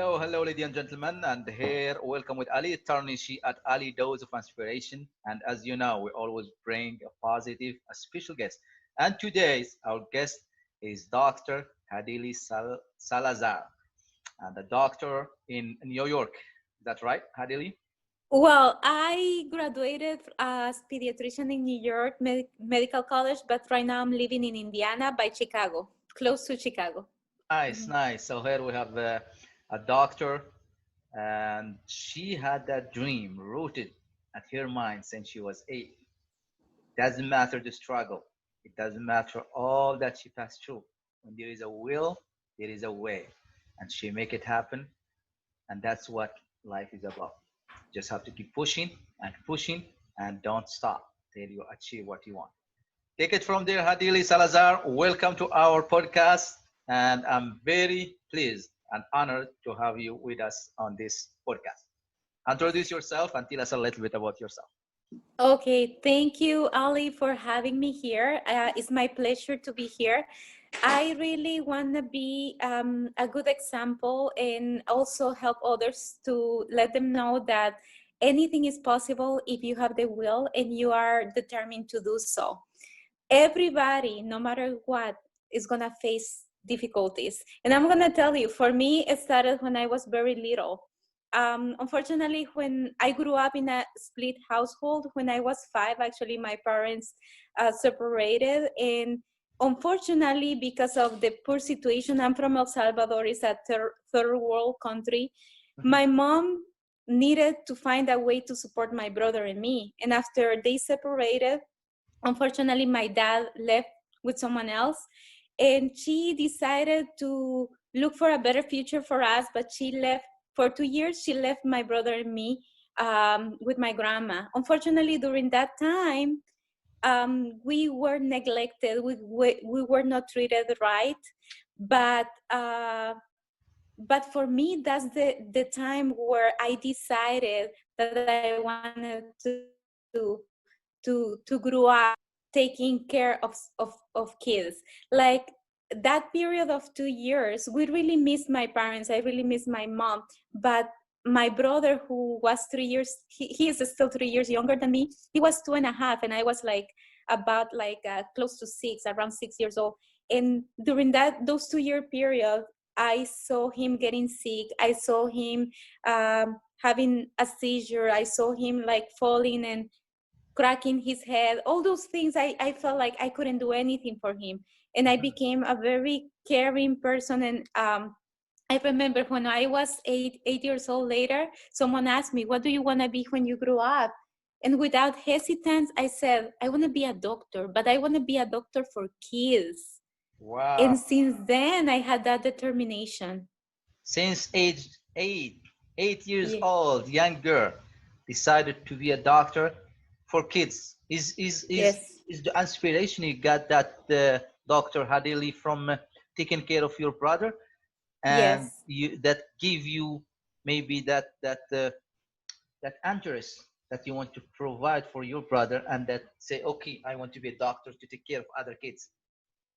Hello, ladies and gentlemen, and here, welcome with Ali Tarnishi at Ali Dose of Inspiration. And as you know, we always bring a positive, a special guest. And today's our guest is Dr. Hadili Salazar, and a doctor in New York. Is that right, Hadili? Well, I graduated as pediatrician in New York Medical College, but right now I'm living in Indiana by Chicago, close to Chicago. Nice, Mhm. nice. So here we have a doctor, and she had that dream rooted at her mind since she was 8. Doesn't matter the struggle. It doesn't matter all that she passed through. When there is a will, there is a way. And she make it happen. And that's what life is about. Just have to keep pushing and don't stop till you achieve what you want. Take it from there, Hadili Salazar. Welcome to our podcast. And I'm very pleased and honored to have you with us on this podcast. Introduce yourself and tell us a little bit about yourself. Okay, thank you, Ali, for having me here. It's my pleasure to be here. I really want to be a good example and also help others to let them know that anything is possible if you have the will and you are determined to do so. Everybody, no matter what, is going to face difficulties. And I'm going to tell you, for me, it started when I was very little. Unfortunately, when I grew up in a split household, when I was 5, actually, my parents separated. And unfortunately, because of the poor situation, I'm from El Salvador, it's a third world country. Mhm. My mom needed to find a way to support my brother and me. And after they separated, unfortunately, my dad left with someone else, and she decided to look for a better future for us, but she left for 2 years. She left my brother and me with my grandma. Unfortunately, during that time, we were neglected. We were not treated right. But but for me, that's the time where I decided that I wanted to grow up taking care of kids. Like that period of 2 years, we really miss my parents. I really miss my mom. But my brother, who was 3 years, he is still 3 years younger than me. He was 2.5, and I was like about like close to 6, around 6 years old. And during those 2 year period, I saw him getting sick. I saw him having a seizure. I saw him like falling and cracking his head. All those things, I felt like I couldn't do anything for him. And I became a very caring person. And I remember when I was 8 years old later, someone asked me, what do you want to be when you grow up? And without hesitance, I said, I want to be a doctor, but I want to be a doctor for kids. Wow. And since then, I had that determination. Since age 8 years Yeah. old, young girl decided to be a doctor for kids. Yes. Is the inspiration you got that Dr. Hadili from taking care of your brother, and Yes. that give you maybe that interest that you want to provide for your brother, and that say, okay, I want to be a doctor to take care of other kids.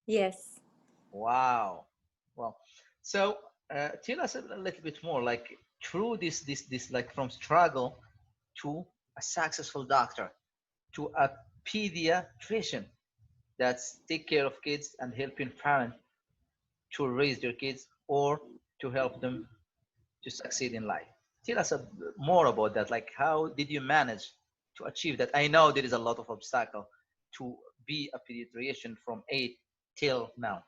Yes. Wow. Well, so tell us a little bit more, like through this like from struggle to a successful doctor to a pediatrician that's take care of kids and helping parents to raise their kids or to help them to succeed in life. Tell us more about that. Like, how did you manage to achieve that? I know there is a lot of obstacle to be a pediatrician from 8 till now.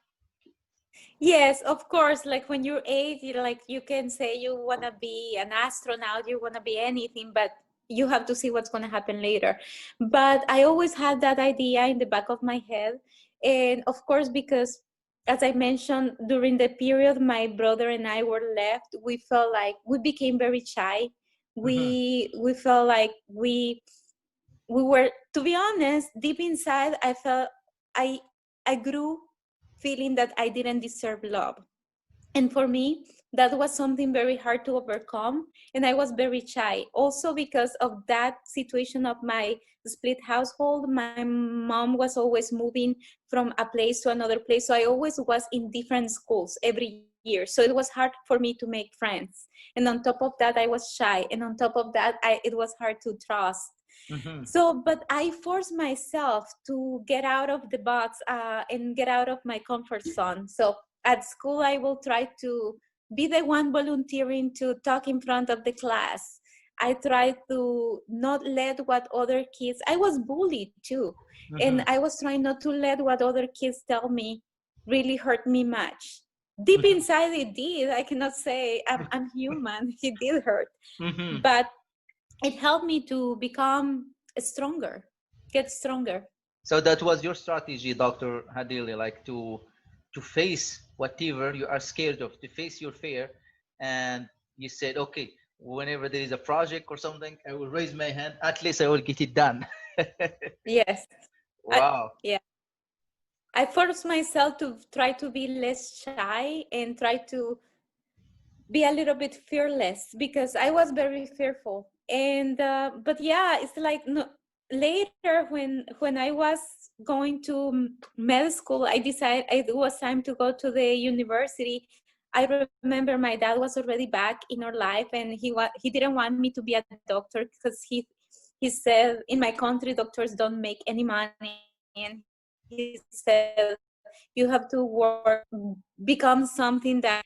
Yes, of course. Like when you're 8, you like you can say you want to be an astronaut, you want to be anything, but you have to see what's going to happen later. But I always had that idea in the back of my head. And of course, because as I mentioned, during the period my brother and I were left, we felt like we became very shy. Mhm. We felt like we were, to be honest, deep inside, I felt i I grew feeling that I didn't deserve love. And for me, that was something very hard to overcome. And I was very shy also because of that situation of my split household. My mom was always moving from a place to another place, so I always was in different schools every year. years, so it was hard for me to make friends. And on top of that, I was shy, and on top of that, it was hard to trust. Mm-hmm. So, but I forced myself to get out of the box, and get out of my comfort zone. So at school, I will try to be the one volunteering to talk in front of the class. I tried to not let what other kids, I was bullied too. And Mm-hmm. I was trying not to let what other kids tell me really hurt me much. Deep Mm-hmm. inside it did. I cannot say I'm human. It did hurt. Mm-hmm. But it helped me to become stronger, get stronger. So that was your strategy, Dr. Hadili, like to face whatever you are scared of, to face your fear, and you said, okay, whenever there is a project or something, I will raise my hand. At least I will get it done. Yes. I, Wow. yeah. I forced myself to try to be less shy and try to be a little bit fearless because I was very fearful. And but yeah, it's like no, later when I was going to med school, I decided it was time to go to the university. I remember my dad was already back in our life, and he didn't want me to be a doctor because he said in my country doctors don't make any money, and he said you have to work, become something that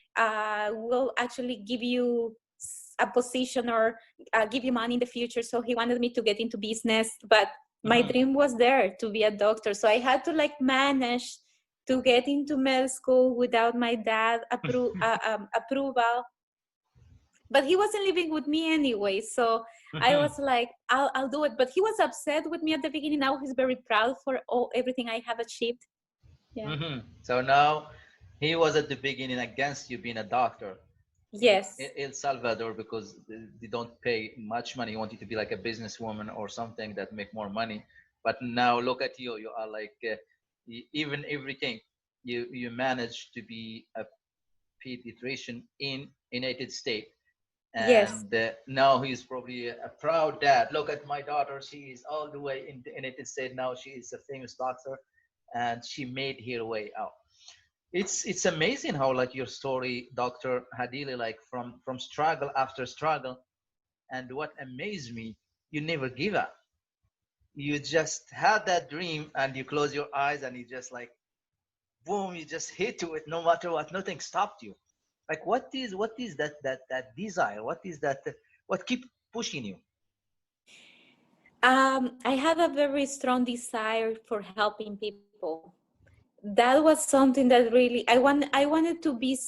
will actually give you a position or give you money in the future. So he wanted me to get into business, but my dream was Mm-hmm. there to be a doctor. So I had to like manage to get into med school without my dad approval, but he wasn't living with me anyway. So I was Mm-hmm. like, I'll do it. But he was upset with me at the beginning. Now he's very proud for everything I have achieved. Yeah. Mm-hmm. So now he was at the beginning against you being a doctor in Yes. El Salvador because they don't pay much money. He wanted to be like a businesswoman or something that make more money. But now look at you. You are like even everything. You managed to be a pediatrician in United States, Yes. and now he's probably a proud dad. Look at my daughter; she is all the way in the United States now. She is a famous doctor, and she made her way out. It's amazing how like your story, Dr. Hadili, like from struggle after struggle, and what amazed me, you never give up. You just had that dream, and you close your eyes, and you just like boom, you just hit to it no matter what. Nothing stopped you. Like what is that desire? What is that? What keep pushing you? I had a very strong desire for helping people. That was something that really I wanted to be.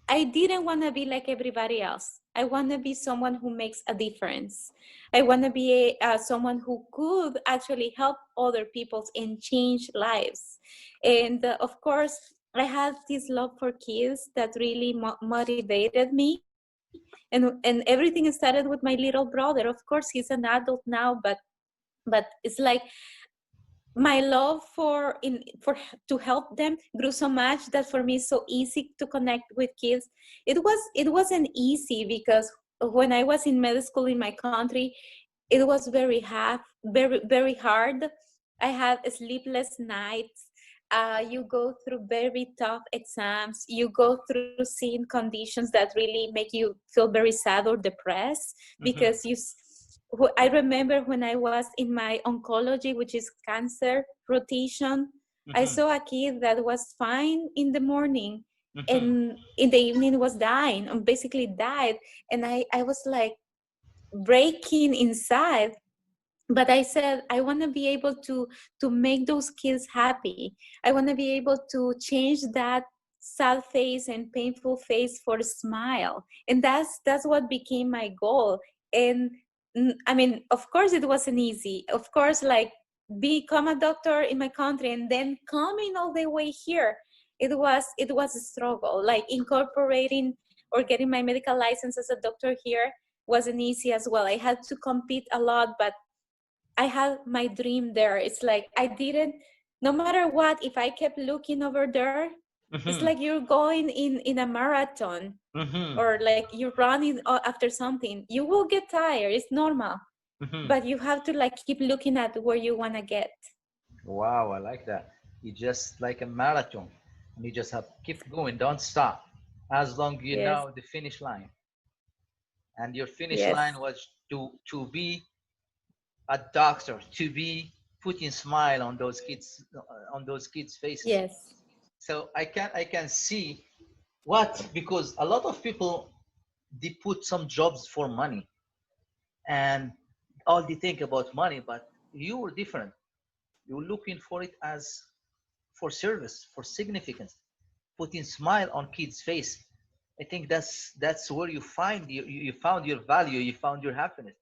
I didn't want to be like everybody else. I want to be someone who makes a difference. I want to be someone who could actually help other people and change lives. And of course, I had this love for kids that really motivated me. And everything started with my little brother. Of course, he's an adult now, but it's like my love for to help them grew so much that for me it's so easy to connect with kids. It wasn't easy because when I was in med school in my country, it was very hard. I had sleepless nights. You go through very tough exams. You go through seeing conditions that really make you feel very sad or depressed Mm-hmm. because I remember when I was in my oncology, which is cancer rotation, I Mm-hmm. saw a kid that was fine in the morning Mm-hmm. and in the evening was dying and basically died. And I was like breaking inside, but I said I want to be able to make those kids happy. I want to be able to change that sad face and painful face for a smile, and that's what became my goal. And I mean, of course it wasn't easy. Of course, like become a doctor in my country and then coming all the way here, it was a struggle. Like incorporating or getting my medical license as a doctor here wasn't easy as well. I had to compete a lot, but I had my dream there. It's like I didn't, no matter what, if I kept looking over there, it's Mm-hmm. like you're going in a marathon Mm-hmm. or like you're running after something. You will get tired. It's normal, Mm-hmm. but you have to like keep looking at where you want to get. Wow, I like that. You just like a marathon, and you just have keep going, don't stop. as long you Yes. know the finish line. And your finish line Yes. was to be a doctor, to be putting smile on those kids' faces. Yes. So I can see what, because a lot of people, they put some jobs for money, and all they think about money, but you were different. You're looking for it as for service, for significance, putting smile on kids' face. I think that's where you find you found your value, you found your happiness.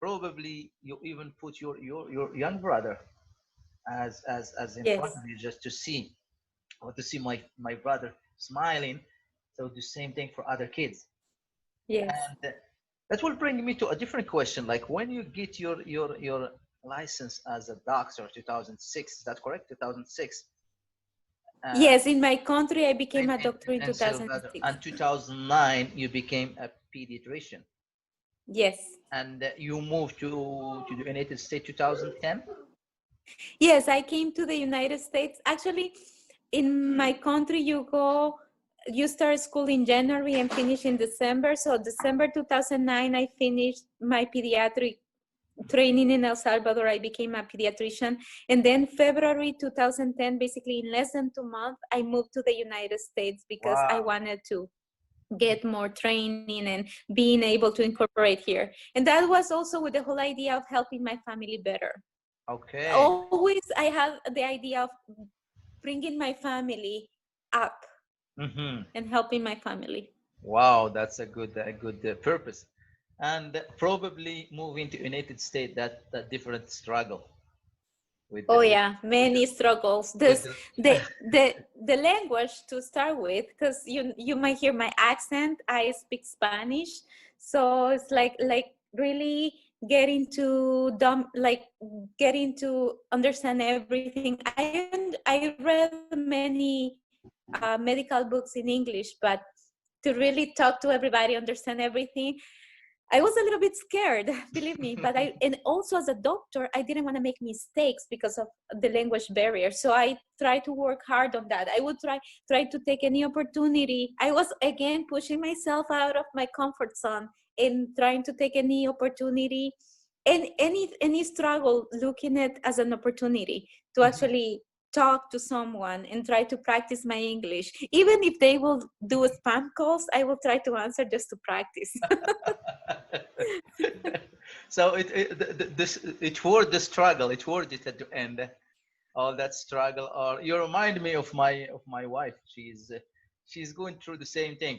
Probably you even put your young brother as in front Yes. of you, just to see, or to see my brother smiling. So the same thing for other kids. Yes. And that will bring me to a different question. Like, when you get your license as a doctor, 2006, is that correct? 2006. Uh, Yes, in my country, I became in, a in, doctor in in Salvador. 2006. And 2009, you became a pediatrician. Yes. And you moved to the United States 2010. Yes, I came to the United States. Actually, in my country, you start school in January and finish in December. So December 2009, I finished my pediatric training in El Salvador. I became a pediatrician. And then February 2010, basically in less than 2 months, I moved to the United States because I Wow. wanted to get more training and being able to incorporate here. And that was also with the whole idea of helping my family better. Okay. Always I had the idea of bringing my family up Hmm. and helping my family. Wow, that's a good purpose. And probably moving to United States, that different struggle with Oh the with yeah, with the many struggles. with This the the language to start with, because you might hear my accent. I speak Spanish, so it's like really getting to understand everything. I read many medical books in English, but to really talk to everybody, understand everything, I was a little bit scared, believe me. But and also as a doctor, I didn't want to make mistakes because of the language barrier. So I tried to work hard on that. I would try to take any opportunity. I was again pushing myself out of my comfort zone and trying to take any opportunity and any struggle, looking at as an opportunity to Mhm. actually talk to someone and try to practice my English. Even if they will do spam calls, I will try to answer just to practice. So it worth the struggle. It worth it at the end. All that struggle. Or you remind me of my wife. She's going through the same thing.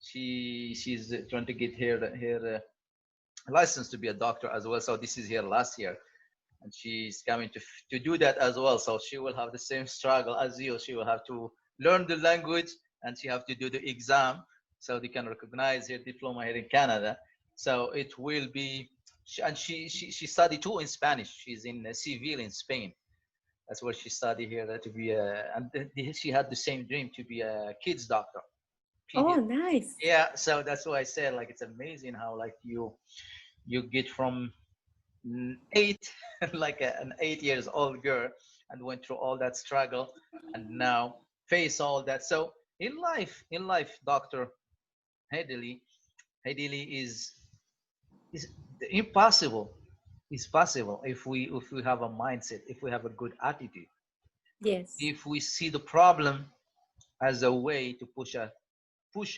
She's trying to get her license to be a doctor as well. So this is her last year, and she's coming to do that as well. So she will have the same struggle as you. She will have to learn the language, and she have to do the exam so they can recognize her diploma here in Canada. So it will be, and she studied too in Spanish. She's in Seville in Spain. That's where she studied here to be a, and she had the same dream to be a kids doctor. Oh, Pediatric. nice. Yeah, so that's why I said, like, it's amazing how, like, you get from eight, like an 8 years old girl, and went through all that struggle, and now face all that. So in life, Dr. Hedley, is impossible is possible if we have a mindset, if we have a good attitude, Yes. if we see the problem as a way to push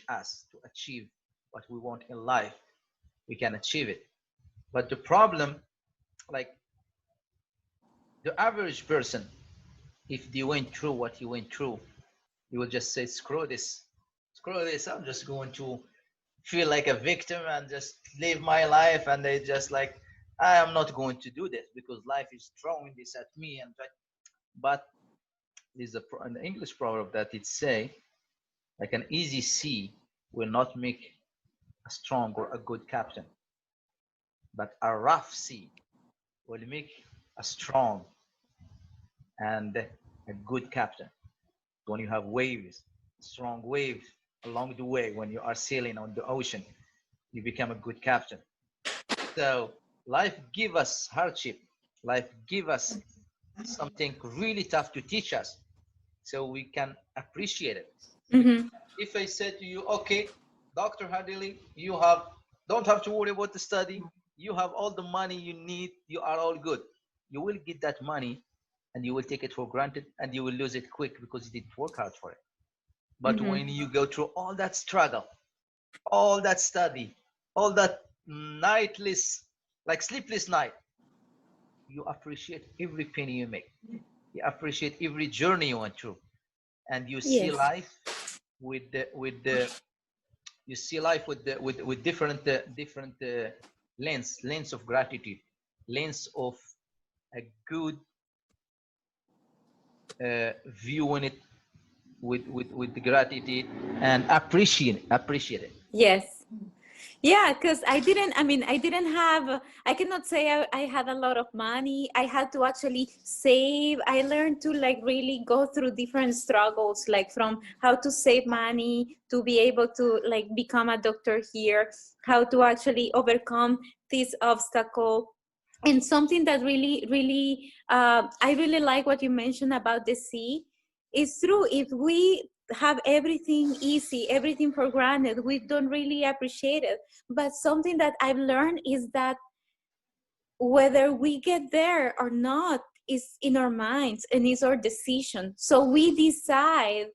us to achieve what we want in life. We can achieve it. But the problem, like, the average person, if they went through what he went through, he will just say, screw this, I'm just going to feel like a victim and just live my life. And they just like, I am not going to do this because life is throwing this at me. And but there's an English proverb that it say, like, an easy sea will not make a strong or a good captain, but a rough sea will make a strong and a good captain. When you have waves, strong waves along the way, when you are sailing on the ocean, you become a good captain. So life give us hardship. Life give us something really tough to teach us, so we can appreciate it. Mm-hmm. If I said to you, okay, Dr. Hadili, you have don't have to worry about the study. You have all the money you need. You are all good. You will get that money, and you will take it for granted, and you will lose it quick because you didn't work hard for it. But Mm-hmm. when you go through all that struggle, all that study, all that nightless, like sleepless night, you appreciate every penny you make. You appreciate every journey you went through, and you see Yes. life with the you see life with different lens of gratitude, lens of a good viewing it with the gratitude and appreciate it. Yes. Yeah, because I didn't have, I cannot say I had a lot of money. I had to actually save. I learned to like really go through different struggles, like from how to save money to be able to like become a doctor here, how to actually overcome this obstacle. And something that really, I really like what you mentioned about the sea. It's true. If we have everything easy, everything for granted, we don't really appreciate it. But something that I've learned is that whether we get there or not is in our minds and is our decision. So we decide,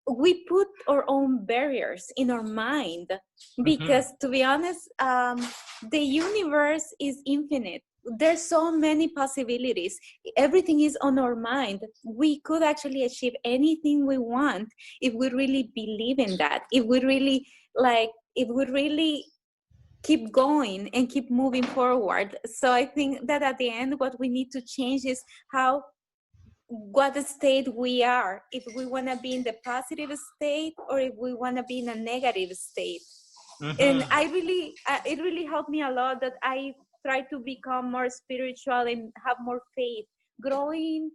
we put our own barriers in our mind, Mm-hmm. because to be honest, the universe is infinite. There's so many possibilities. Everything is on our mind. We could actually achieve anything we want if we really believe in that, if we really keep going and keep moving forward. So I think that at the end, what we need to change is how, what state we are, if we want to be in the positive state or if we want to be in a negative state. And Mm-hmm. I really it really helped me a lot that I try to become more spiritual and have more faith, growing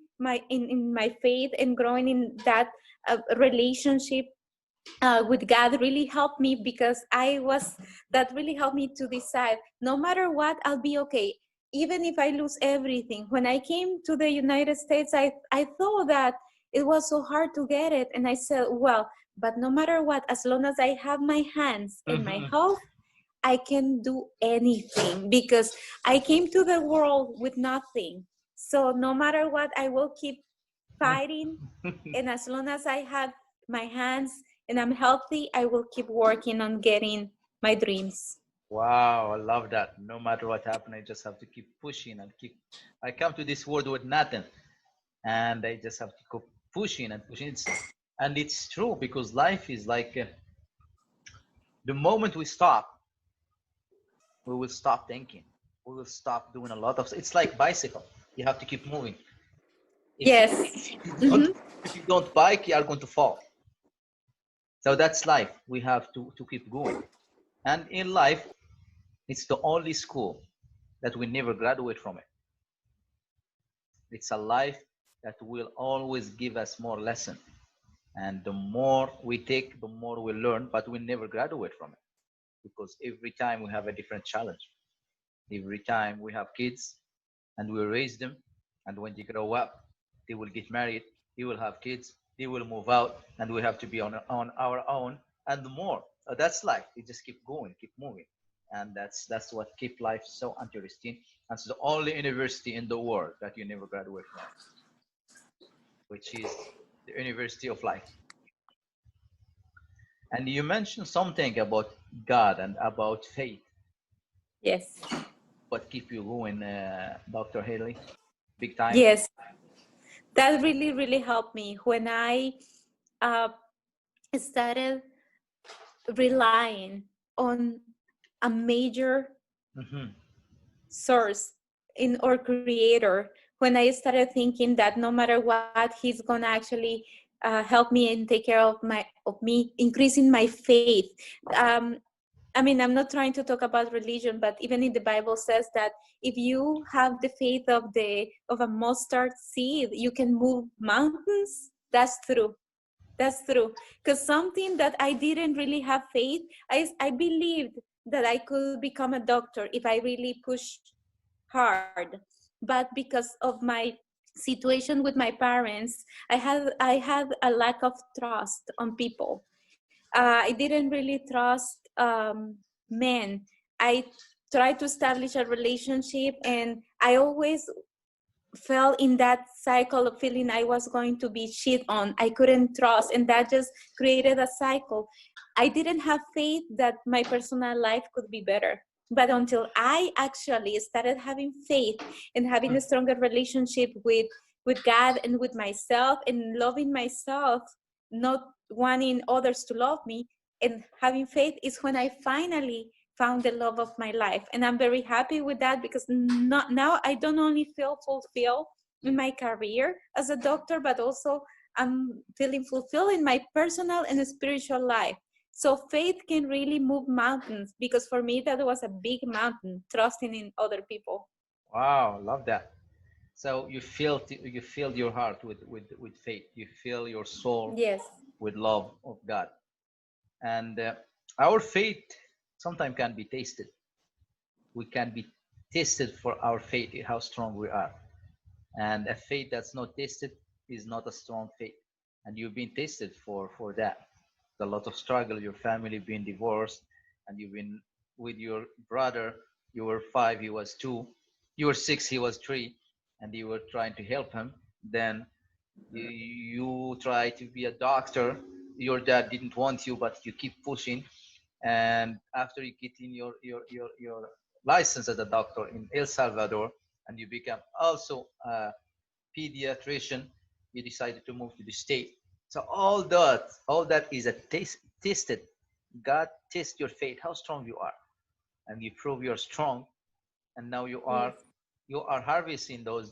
in my faith and growing in that relationship with God really helped me, because that really helped me to decide no matter what, I'll be okay. Even if I lose everything. When I came to the United States, I thought that it was so hard to get it. And I said, well, but no matter what, as long as I have my hands and my Mm-hmm. health, I can do anything, because I came to the world with nothing. So no matter what, I will keep fighting, and as long as I have my hands and I'm healthy, I will keep working on getting my dreams. Wow, I love that. No matter what happens, I just have to keep pushing and keep. I come to this world with nothing, and I just have to keep pushing and pushing. And it's true because life is like the moment we stop, we will stop thinking. We will stop doing a lot of. It's like bicycle. You have to keep moving. If you, Yes. if you don't Mm-hmm. if you don't bike, you are going to fall. So that's life. We have to keep going. And in life, it's the only school that we never graduate from it. It's a life that will always give us more lesson. And the more we take, the more we learn, but we never graduate from it because every time we have a different challenge. Every time we have kids and we raise them, and when they grow up, they will get married, they will have kids, they will move out, and we have to be on our own and more. That's life. We just keep going, keep moving, and that's what keep life so interesting. And it's the only university in the world that you never graduate from, which is the University of Life. And you mentioned something about God and about faith. Yes. What keep you going, Dr. Haley? Big time. Yes. That really helped me when I uh, started relying on a major Mm-hmm. source in our creator. When I started thinking that no matter what, he's gonna actually help me and take care of me, increasing my faith. um, I'm not trying to talk about religion, but even in the Bible says that if you have the faith of a mustard seed, you can move mountains. That's true. That's true. Because something that I didn't really have faith, I believed that I could become a doctor if I really push hard. But because of my situation with my parents, I had a lack of trust on people. I didn't really trust men. I tried to establish a relationship, and I always fell in that cycle of feeling I was going to be cheated on. I couldn't trust, and that just created a cycle. I didn't have faith that my personal life could be better. But until I actually started having faith and having a stronger relationship with God and with myself and loving myself, not wanting others to love me, and having faith, is when I finally found the love of my life. And I'm very happy with that, because not, now I don't only feel fulfilled in my career as a doctor, but also I'm feeling fulfilled in my personal and spiritual life. So faith can really move mountains, because for me that was a big mountain, trusting in other people. Wow, love that. So you filled your heart with faith. You fill your soul Yes. with love of God. And our faith sometimes can be tasted. We can be tested for our faith, how strong we are. And a faith that's not tested is not a strong faith. And you've been tested for that. A lot of struggle, your family being divorced, and you've been with your brother. You were 5, he was 2. You were 6, he was 3, and you were trying to help him. Then you try to be a doctor. Your dad didn't want you, but you keep pushing. And after you get in your license as a doctor in El Salvador, and you become also a pediatrician, you decided to move to the state. So all that is a tested. God tests your faith, how strong you are, and you prove you're strong. And now Yes. you are harvesting those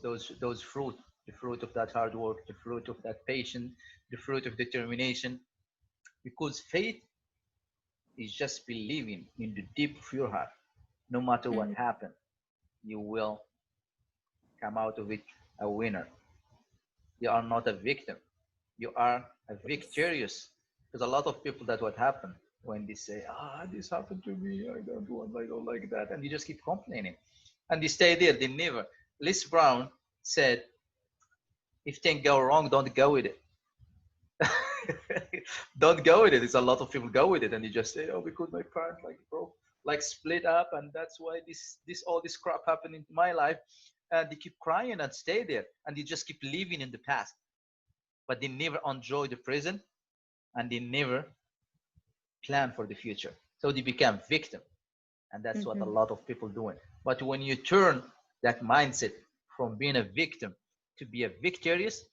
fruit, the fruit of that hard work, the fruit of that patience, the fruit of determination. Because faith is just believing in the deep of your heart, no matter what Mhm. happens, you will come out of it a winner. You are not a victim. You are a Yes. victorious. Because a lot of people, that what happened when they say, this happened to me, I don't like that, and you just keep complaining, and they stay there. They never. Liz Brown said, if things go wrong, don't go with it. Don't go with it. It's a lot of people go with it, and you just say, oh, because my parents like broke, like split up, and that's why this all this crap happened in my life, and they keep crying and stay there, and they just keep living in the past, but they never enjoy the present, and they never plan for the future. So they become victim, and that's what a Mhm. lot of people doing. But when you turn that mindset from being a victim to be a victorious,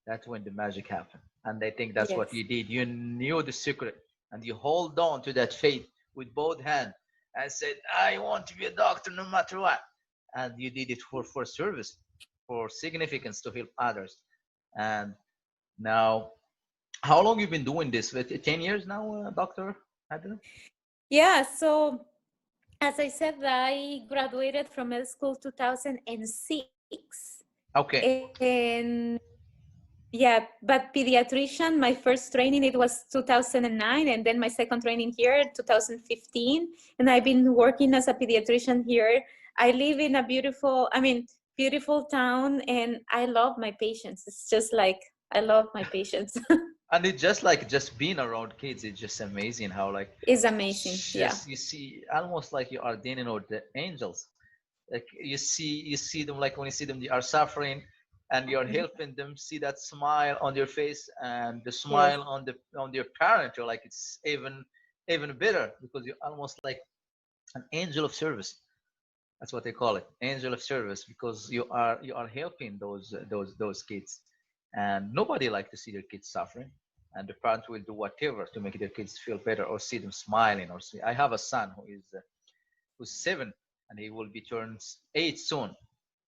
that's when the magic happened. And I think that's what Yes. you did. You knew the secret, and you hold on to that faith with both hands and said, I want to be a doctor no matter what. And you did it for service, for significance, to help others. And now, how long you been doing this? 10 years now, Dr. Adler? Yeah. So as I said, I graduated from med school 2006, Okay. and yeah, but pediatrician, my first training, it was 2009, and then my second training here 2015, and I've been working as a pediatrician here. I live in a beautiful, I mean, beautiful town, and I love my patients. It's just like I love my patients. And it's just like just being around kids, it's just amazing how like It's amazing. Yeah. just you see almost like you are dealing with the angels. Like you see them, like when you see them they are suffering, and you're Mhm. helping them see that smile on their face, and the Yes. smile on their parent. You're like, it's even better, because you're almost like an angel of service. That's what they call it, angel of service, because you are helping those kids, and nobody like to see their kids suffering, and the parents will do whatever to make their kids feel better, or see them smiling, or see. I have a son who's 7, and he will be turned 8 soon,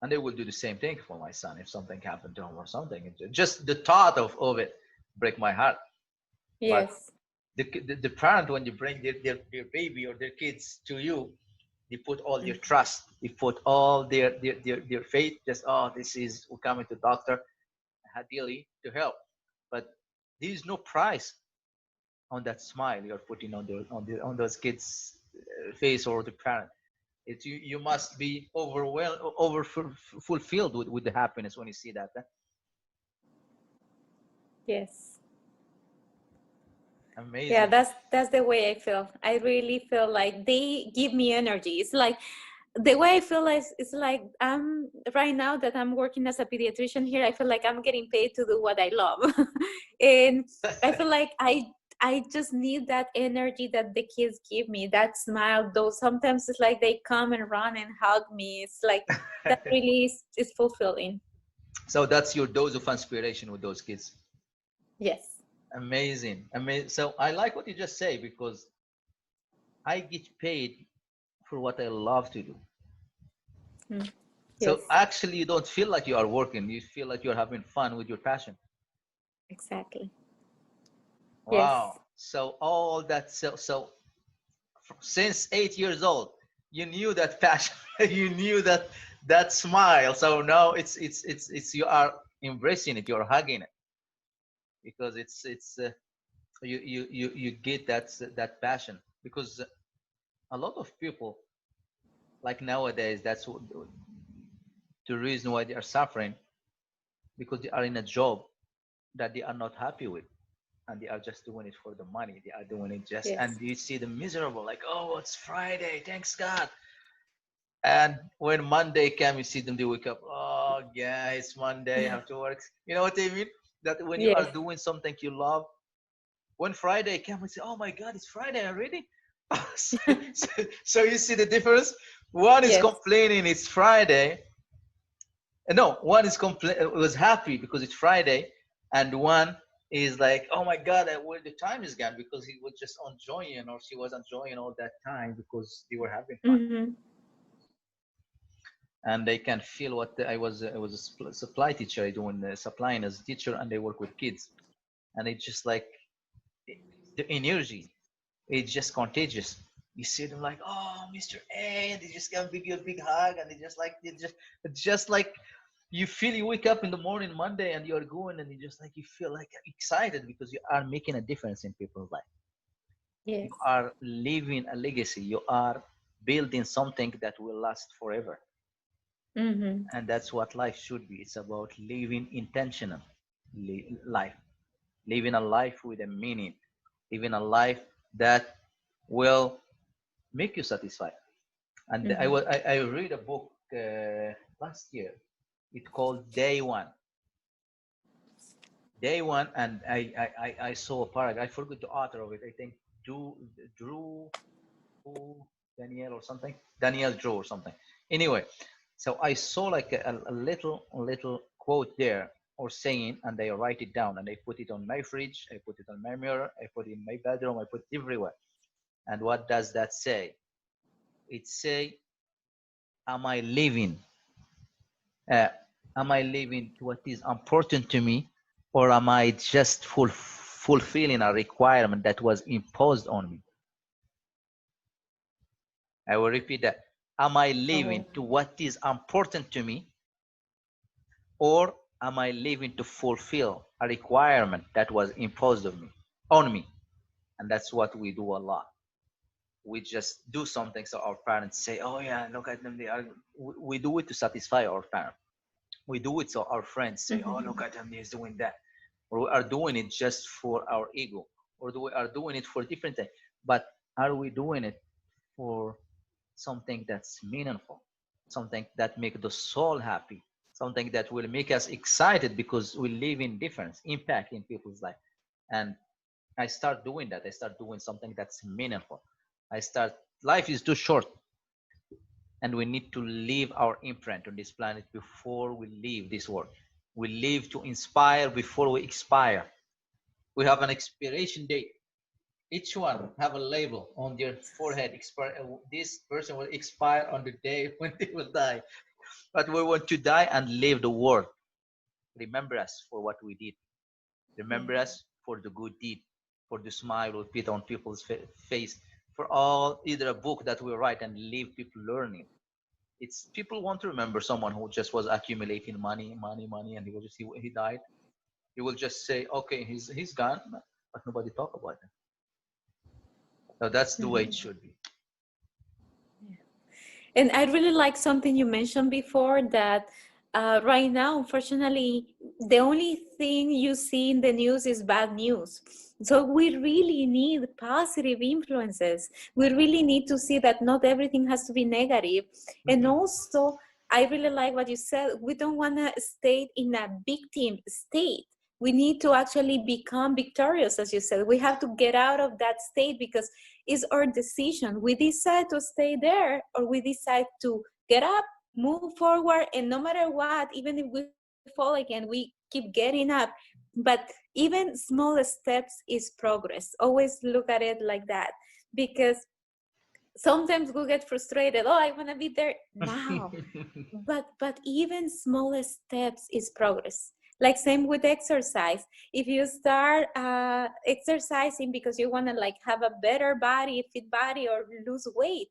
and they will do the same thing for my son if something happened to him or something. Just the thought of it break my heart. But Yes. the parent, when you bring their baby or their kids to you, they put all their Mhm. trust, they put all their faith. Just, oh, this is, we're coming to doctor ideally to help, but there is no price on that smile you're putting on those kids face, or the parent. It's you must be overwhelmed, fulfilled with the happiness when you see that. Yes. Yeah, Amazing. that's the way I feel. I really feel like they give me energy. It's like the way I feel like it's like I'm right now that I'm working as a pediatrician here. I feel like I'm getting paid to do what I love, and I feel like I just need that energy that the kids give me. That smile, though sometimes it's like they come and run and hug me. It's like that really is fulfilling. So that's your dose of inspiration with those kids. Yes. Amazing. Amazing. So I like what you just say because I get paid for what I love to do. Mm. So Yes. actually, you don't feel like you are working. You feel like you're having fun with your passion. Exactly. Yes. Wow. So all that. So since 8 years old, you knew that passion. You knew that smile. So now it's you are embracing it. You're hugging it because it's you get that passion because a lot of people like nowadays the reason why they are suffering because they are in a job that they are not happy with and they are just doing it for the money. They are doing it just, and Yes. you see them miserable, like, oh, it's Friday, thanks God. And when Monday comes, you see them, they wake up, oh, yeah, it's Monday, I have to work. You know what I mean? That when you are Yes. doing something you love, when Friday comes, you say, oh my God, it's Friday already. so, so you see the difference? One is Yes. complaining it's Friday. No, one is was happy because it's Friday, and one is like, oh my God, where the time is gone because he was just enjoying or she was enjoying all that time because they were having fun, Mm-hmm. and they can feel what I was a supply teacher. I doing supplying as a teacher, and they work with kids, and it's just like the energy. It's just contagious. You see them like, oh, Mr. A, and they just give you a big hug, and it's just like you feel you wake up in the morning Monday and you're going and you just like you feel like excited because you are making a difference in people's life. You Yes. are leaving a legacy. You are building something that will last forever. Mm-hmm. And that's what life should be. It's about living intentional life, living a life with a meaning, living a life that will make you satisfied. And I Mm-hmm. was I read a book last year. It's called Day One. Day One, and I saw a paragraph. I forgot the author of it. I think Drew Daniel or something. Daniel Drew or something. Anyway, so I saw like a little quote there or saying, and I write it down and I put it on my fridge. I put it on my mirror. I put it in my bedroom. I put it everywhere. And what does that say? It say, "Am I living? Uh, am I living what is important to me, or am I just fulfilling a requirement that was imposed on me?" I will repeat that. Am I living Oh. to what is important to me, or am I living to fulfill a requirement that was imposed on me? And that's what we do a lot. We just do something so our parents say, "Oh yeah, look at them. They are." We do it to satisfy our parents. We do it so our friends say, "Oh, Mm-hmm. look at him, he's doing that," or we are doing it just for our ego, or we are doing it for different things. But are we doing it for something that's meaningful, something that make the soul happy, something that will make us excited because we live in difference, impact in people's life? And I start doing that. I start doing something that's meaningful. I start. Life is too short, and we need to leave our imprint on this planet before we leave this world. We live to inspire before we expire. We have an expiration date. Each one have a label on their forehead. This person will expire on the day when they will die. But we want to die and leave the world. Remember us for what we did. Yeah. Remember us for the good deed, for the smile we put on people's face, for all either a book that we write and leave people learning. It's people want to remember someone who just was accumulating money, money, money, and he died. He will just say, okay, he's gone, but nobody talk about him. So that's the way it Mm-hmm. should be. And I really like something you mentioned before that right now, unfortunately, the only thing you see in the news is bad news. So we really need positive influences. We really need to see that not everything has to be negative. And Mhm. also, I really like what you said. We don't want to stay in a victim state. We need to actually become victorious, as you said. We have to get out of that state because it's our decision. We decide to stay there or we decide to get up, move forward, and no matter what, even if we fall again, we keep getting up. But even small steps is progress. Always look at it like that, because sometimes we get frustrated. Oh, I want to be there now, but even small steps is progress. Like same with exercise. If you start exercising because you want to like have a better body, fit body, or lose weight,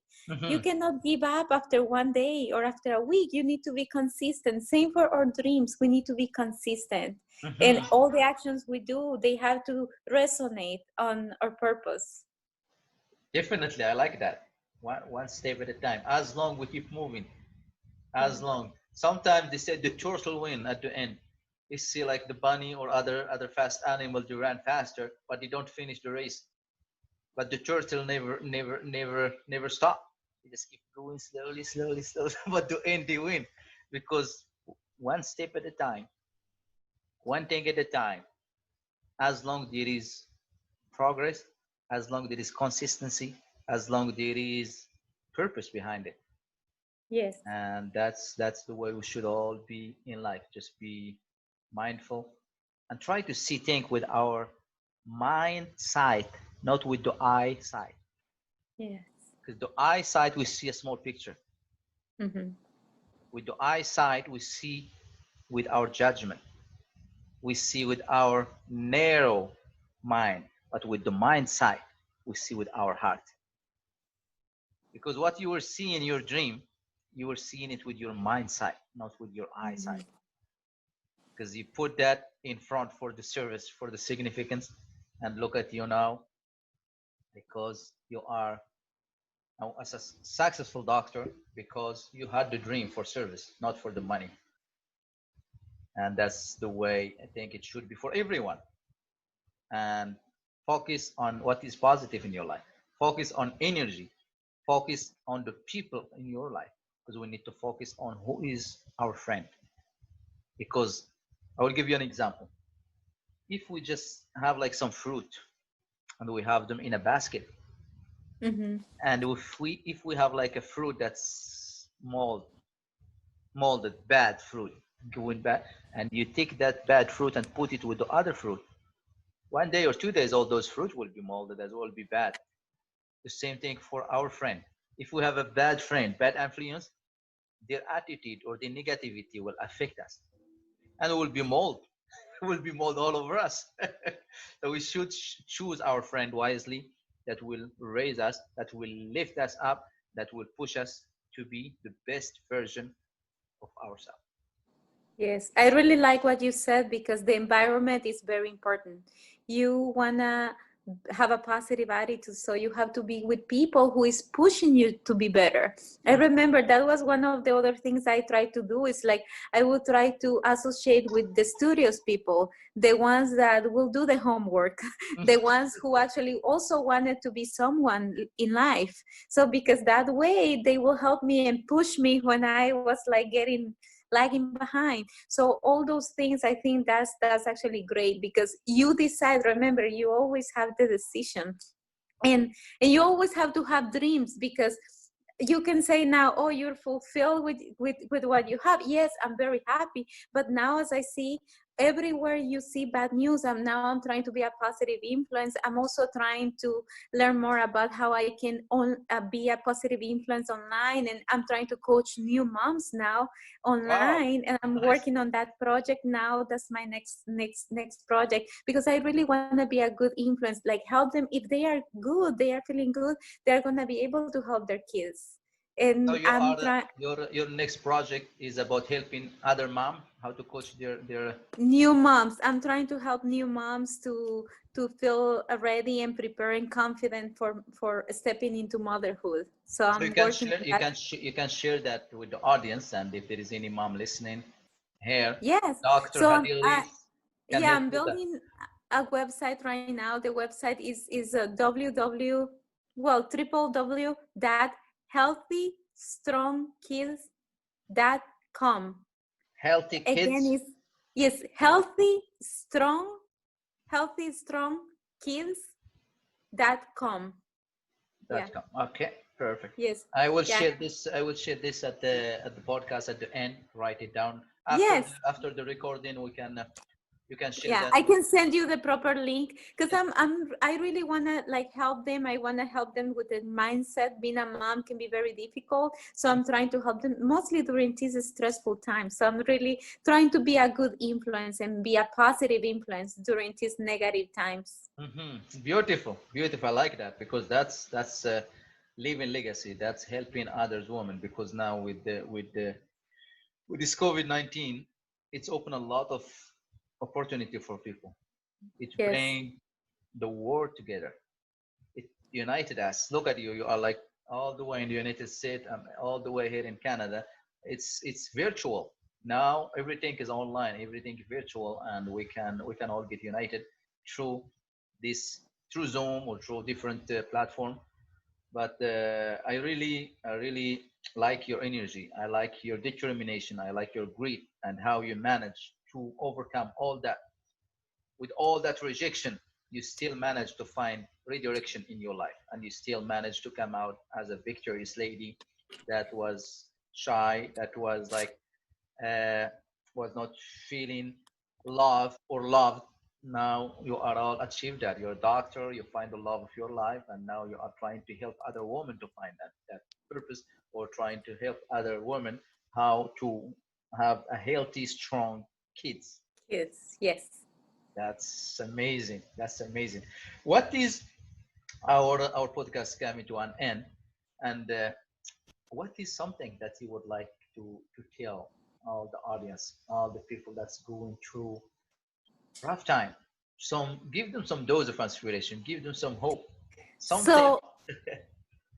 you Mhm. cannot give up after one day or after a week. You need to be consistent. Same for our dreams. We need to be consistent, and Mhm. all the actions we do, they have to resonate on our purpose. Definitely, I like that. One step at a time. As long we keep moving, as Yeah. long. Sometimes they say the turtle win at the end. You see, like the bunny or other fast animal, they run faster, but they don't finish the race. But the turtle never stop. They just keep going slowly, slowly, slowly. But the end they win, because one step at a time, one thing at a time. As long there is progress, as long there is consistency, as long there is purpose behind it. Yes. And that's the way we should all be in life. Just be mindful and try to see things with our mind sight, not with the eye sight. Yes. Because the eye sight, we see a small picture. Mm-hmm. With the eye sight, we see with our judgment, we see with our narrow mind. But with the mind sight, we see with our heart. Because what you were seeing in your dream, you were seeing it with your mind sight, not with your eyesight. Mm-hmm. Because you put that in front for the service, for the significance, and look at you now, because you are now as a successful doctor, because you had the dream for service, not for the money. And that's the way I think it should be for everyone. And focus on what is positive in your life. Focus on energy. Focus on the people in your life, because we need to focus on who is our friend. Because I will give you an example. If we just have like some fruit and we have them in a basket, Mm-hmm. and if we have like a fruit that's molded bad fruit going bad, and you take that bad fruit and put it with the other fruit, 1 day or 2 days all those fruit will be molded as well, be bad. The same thing for our friend. If we have a bad friend, bad influence, their attitude or their negativity will affect us, and it will be mold. It will be mold all over us. So we should choose our friend wisely, that will raise us, that will lift us up, that will push us to be the best version of ourselves. Yes, I really like what you said because the environment is very important. You wanna have a positive attitude, so you have to be with people who is pushing you to be better. I remember that was one of the other things I tried to do is like I would try to associate with the studios people, the ones that will do the homework, the ones who actually also wanted to be someone in life. So because that way they will help me and push me when I was like getting lagging behind. So all those things, I think that's actually great because you decide. Remember, you always have the decision, and you always have to have dreams because you can say now, oh, you're fulfilled with what you have. Yes, I'm very happy, but now as I see everywhere you see bad news, I'm trying to be a positive influence. I'm also trying to learn more about how I can be a positive influence online, and I'm trying to coach new moms now Wow, online, and I'm nice. working on that project now. That's my next project because I really want to be a good influence, like help them. If they are good, they are feeling good, they're going to be able to help their kids. So And you I'm are trying your next project is about helping other mom how to coach their. new moms. I'm trying to help new moms to feel ready and prepared and confident for stepping into motherhood. So So you I'm can working share on you that. can you can share that with the audience, and if there is any mom listening, here. Yes. Dr. So Hadilis can yeah, help I'm with that. building a website right now. The website is www, well, triple w dot healthystrongkids.com. Healthy Again, kids. is yes, healthystrongkids.com. Yeah. Dot com. Okay, perfect. Yes. I will Yeah. share this. I will share this at the podcast at the end. Write it down Yes. after the recording. We can you can share Yeah, that. I can send you the proper link because I really want to like help them. I want to help them with the mindset. Being a mom can be very difficult, so I'm trying to help them mostly during these stressful times. So I'm really trying to be a good influence and be a positive influence during these negative times. Beautiful, beautiful. I like that because that's living legacy. That's helping others, women. Because now with this COVID-19, it's opened a lot of opportunity for people. It Yes, bring the world together. It united us. Look at you. You are like all the way in the United States, all the way here in Canada. It's virtual now. Everything is online. Everything is virtual, and we can all get united through this through Zoom or through different platform. But I really like your energy. I like your determination. I like your grit and how you manage to overcome all that. With all that rejection, you still manage to find redirection in your life, and you still manage to come out as a victorious lady that was shy, that was like uh, was not feeling love or loved. Now you are all achieved that. You're a doctor, you find the love of your life, and now you are trying to help other women to find that purpose, or trying to help other women how to have a healthy, strong kids. yes, yes. That's amazing. That's amazing. What is our podcast coming to an end, and what is something that you would like to tell all the audience, all the people that's going through rough time? Some give them some dose of inspiration, give them some hope, something. So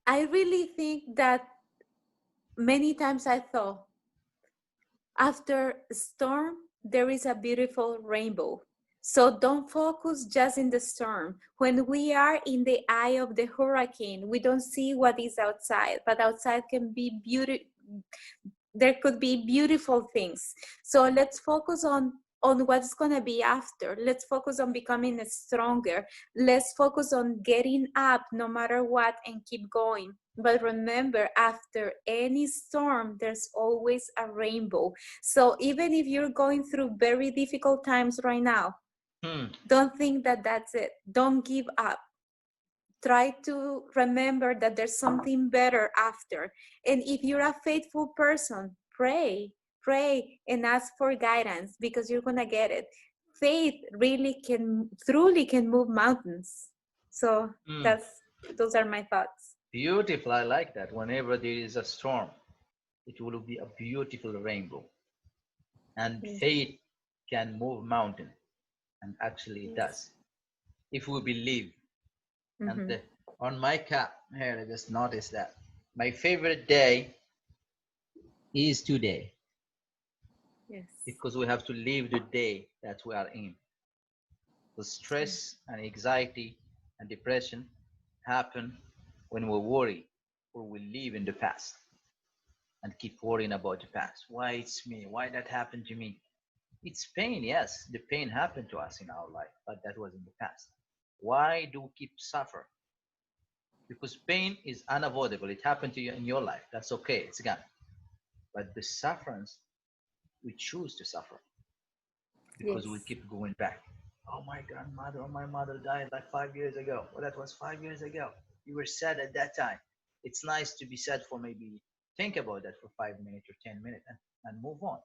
I really think that many times I thought after a storm, there is a beautiful rainbow. So don't focus just in the storm. When we are in the eye of the hurricane, we don't see what is outside, but outside can be beauty. There could be beautiful things. So let's focus on what's going to be after. Let's focus on becoming stronger. Let's focus on getting up no matter what and keep going. But remember, after any storm, there's always a rainbow. So even if you're going through very difficult times right now, Hmm. don't think that that's it. Don't give up. Try to remember that there's something better after. And if you're a faithful person, pray and ask for guidance because you're going to get it. Faith really can, truly can move mountains. So Hmm. that's, those are my thoughts. Beautiful. I like that. Whenever there is a storm, it will be a beautiful rainbow, and Yes. faith can move mountain, and actually it Yes. does if we believe. And Mm-hmm. on my cap here, I just noticed that my favorite day is today, Yes. because we have to live the day that we are in. The Yeah. stress and anxiety and depression happen when we worry or we live in the past and keep worrying about the past. Why it's me? Why that happened to me? It's pain, yes. The pain happened to us in our life, but that was in the past. Why do we keep suffer? Because pain is unavoidable. It happened to you in your life. That's okay. It's gone. But the sufferance, we choose to suffer because we Yes. keep going back. Oh, my grandmother or my mother died like 5 years ago. Well, that was 5 years ago. You were sad at that time. It's nice to be sad for maybe think about that for 5 minutes or 10 minutes and move on.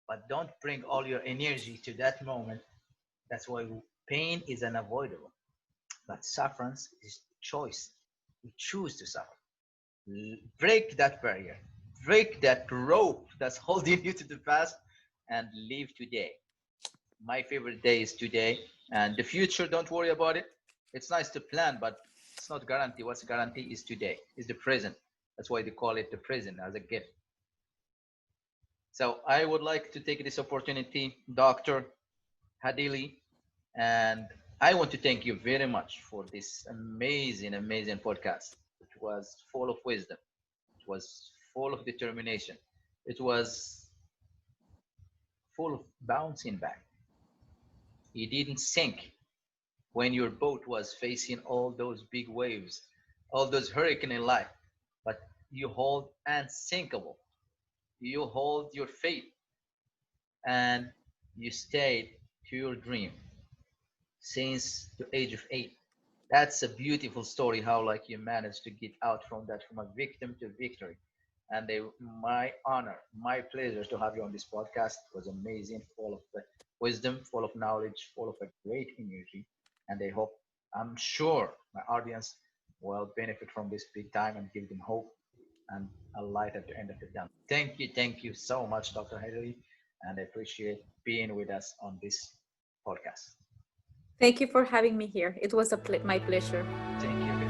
But don't bring all your energy to that moment. That's why pain is unavoidable. But sufferance is choice. We choose to suffer. Break that barrier. Break that rope that's holding you to the past and live today. My favorite day is today, and the future, don't worry about it. It's nice to plan, but it's not guarantee. What's guarantee is today, is the present. That's why they call it the present, as a gift. So I would like to take this opportunity, Dr. Hadili, and I want to thank you very much for this amazing, amazing podcast. It was full of wisdom. It was full of determination. It was full of bouncing back. You didn't sink when your boat was facing all those big waves, all those hurricanes in life, but you hold unsinkable. You hold your faith and you stayed to your dream since the age of 8. That's a beautiful story how like you managed to get out from that, from a victim to victory. And my honor, my pleasure to have you on this podcast. It was amazing, full of wisdom, full of knowledge, full of a great energy. And I hope, I'm sure my audience will benefit from this big time and give them hope and a light at the end of the tunnel. Thank you so much, Dr. Haley, and I appreciate being with us on this podcast. Thank you for having me here. It was my pleasure. Thank you.